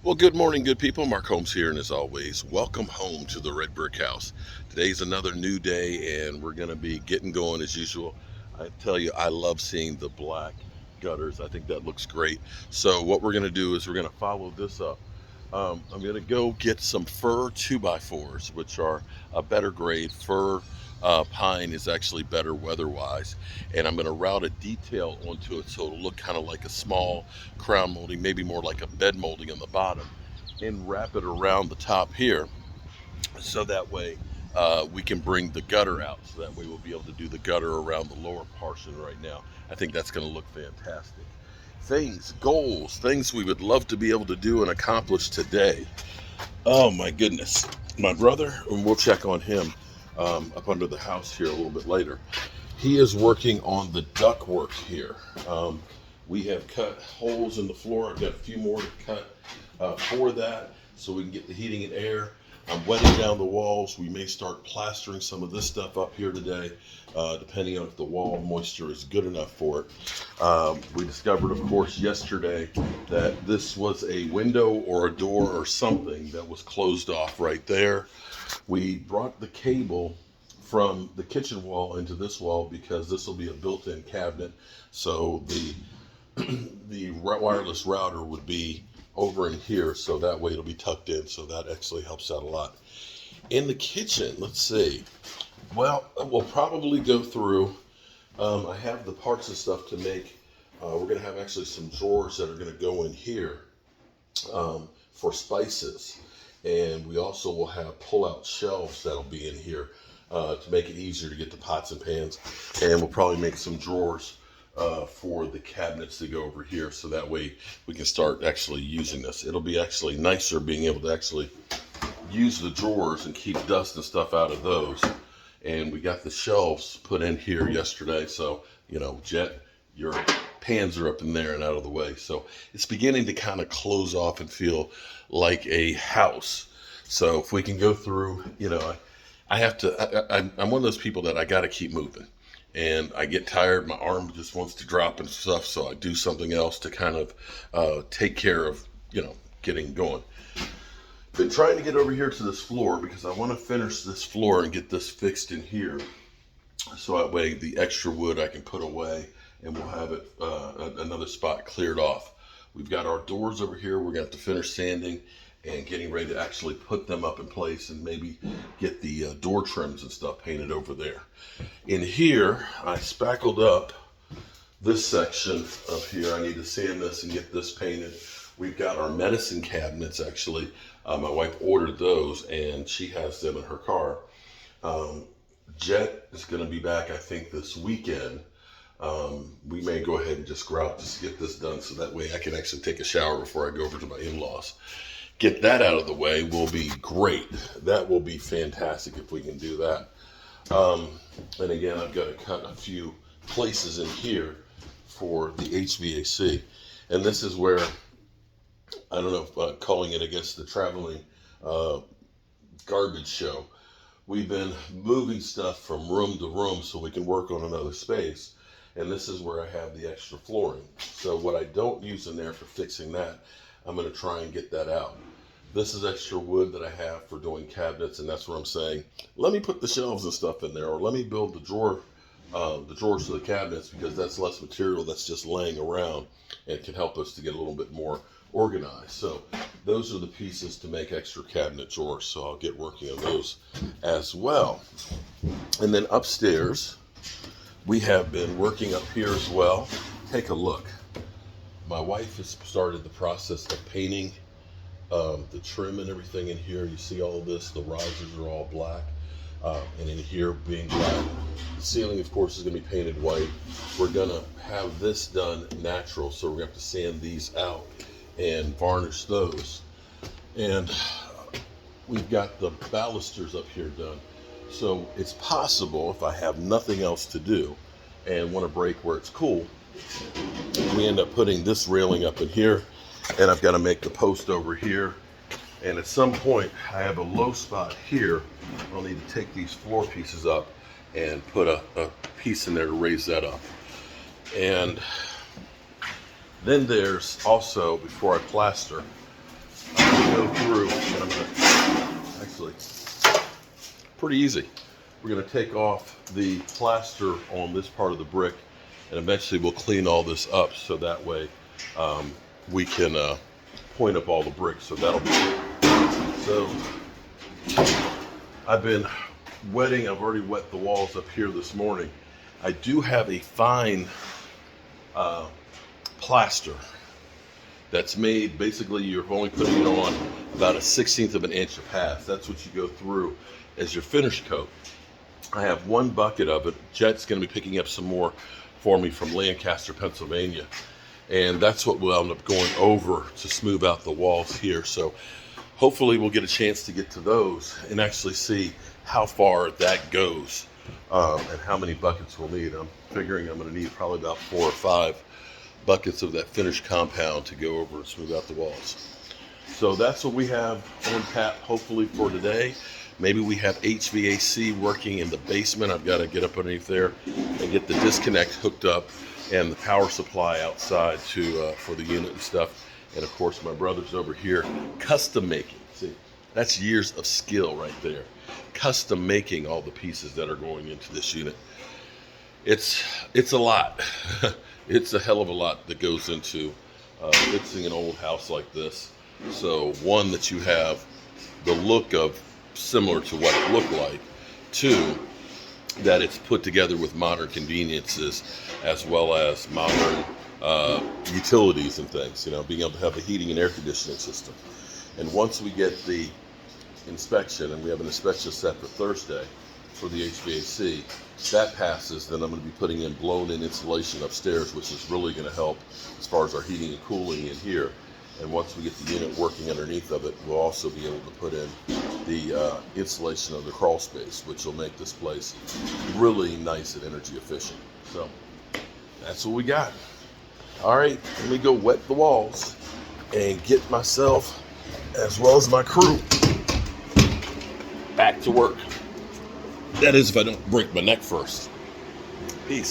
Well, good morning, good people. Mark Holmes here, and as always, welcome home to the Red Brick House. Today's another new day, and we're going to be getting going as usual. I tell you, I love seeing the black gutters. I think that looks great. So, what we're going to do is we're going to follow this up. I'm going to go get some fir 2x4s, which are a better grade. Fir pine is actually better weather-wise, and I'm going to route a detail onto it so it'll look kind of like a small crown molding, maybe more like a bed molding on the bottom, and wrap it around the top here, so that way we can bring the gutter out. So that way we'll be able to do the gutter around the lower portion right now. I think that's going to look fantastic. Things, goals, things we would love to be able to do and accomplish today. Oh my goodness. My brother, and we'll check on him up under the house here a little bit later. He is working on the duct work here. We have cut holes in the floor. I've got a few more to cut for that so we can get the heating and air. I'm wetting down the walls. We may start plastering some of this stuff up here today, depending on if the wall moisture is good enough for it. We discovered, of course, yesterday that this was a window or a door or something that was closed off right there. We brought the cable from the kitchen wall into this wall because this will be a built-in cabinet. So the wireless router would be over in here, so that way it'll be tucked in, so that actually helps out a lot. In the kitchen, let's see. Well, we'll probably go through. I have the parts and stuff to make. We're going to have actually some drawers that are going to go in here for spices. And we also will have pull-out shelves that'll be in here to make it easier to get the pots and pans. And we'll probably make some drawers for the cabinets to go over here, so that way we can start actually using this. It'll be actually nicer being able to actually use the drawers and keep dust and stuff out of those. And we got the shelves put in here yesterday, so Jet, your pans are up in there and out of the way. So it's beginning to kind of close off and feel like a house. So if we can go through, I have to. I'm one of those people that I got to keep moving, and I get tired. My arm just wants to drop and stuff, so I do something else to kind of take care of, getting going. Been trying to get over here to this floor because I want to finish this floor and get this fixed in here, so that way the extra wood I can put away, and we'll have it another spot cleared off. We've got our doors over here. We're gonna have to finish sanding and getting ready to actually put them up in place, and maybe get the door trims and stuff painted over there. In here, I spackled up this section up here. I need to sand this and get this painted. We've got our medicine cabinets, actually. My wife ordered those, and she has them in her car. Jet is going to be back, I think, this weekend. We may go ahead and just go out to get this done, so that way I can actually take a shower before I go over to my in-laws. Get that out of the way will be great. That will be fantastic if we can do that. And again, I've got to cut a few places in here for the HVAC. And this is where, I don't know if calling it, I guess, the traveling garbage show. We've been moving stuff from room to room so we can work on another space. And this is where I have the extra flooring. So what I don't use in there for fixing that, I'm going to try and get that out. This is extra wood that I have for doing cabinets, and that's where I'm saying, let me put the shelves and stuff in there, or let me build the drawers to the cabinets, because that's less material that's just laying around, and it can help us to get a little bit more organized. So those are the pieces to make extra cabinet drawers, so I'll get working on those as well. And then upstairs, we have been working up here as well. Take a look. My wife has started the process of painting the trim and everything in here. You see all of this, the risers are all black, and in here being black. The ceiling, of course, is going to be painted white. We're going to have this done natural, so we're going to have to sand these out and varnish those. And we've got the balusters up here done. So it's possible, if I have nothing else to do and want to break where it's cool, we end up putting this railing up in here, and I've got to make the post over here. And at some point, I have a low spot here. I'll need to take these floor pieces up and put a piece in there to raise that up. And then there's also, before I plaster, go through, and I'm gonna, actually, pretty easy. We're gonna take off the plaster on this part of the brick, and eventually we'll clean all this up so that way we can point up all the bricks. So that'll be good. So I've been wetting, I've already wet the walls up here this morning. I do have a fine plaster that's made, basically you're only putting it on about a 1/16 of an inch of path. That's what you go through as your finish coat. I have one bucket of it. Jet's going to be picking up some more for me from Lancaster, Pennsylvania. And that's what we'll end up going over to smooth out the walls here. So hopefully we'll get a chance to get to those and actually see how far that goes and how many buckets we'll need. I'm figuring I'm going to need probably about 4 or 5 buckets of that finished compound to go over and smooth out the walls. So that's what we have on tap hopefully for today. Maybe we have HVAC working in the basement. I've got to get up underneath there and get the disconnect hooked up and the power supply outside to for the unit and stuff. And of course my brother's over here custom making. See, that's years of skill right there. Custom making all the pieces that are going into this unit. It's a lot. It's a hell of a lot that goes into fixing an old house like this. So one, that you have the look of similar to what it looked like. Two, that it's put together with modern conveniences as well as modern utilities and things, you know, being able to have a heating and air conditioning system. And once we get the inspection, and we have an inspection set for Thursday for the HVAC, that passes, then I'm going to be putting in blown-in insulation upstairs, which is really going to help as far as our heating and cooling in here. And once we get the unit working underneath of it, we'll also be able to put in the insulation of the crawl space, which will make this place really nice and energy efficient. So that's what we got. All right, let me go wet the walls and get myself, as well as my crew, back to work. That is if I don't break my neck first.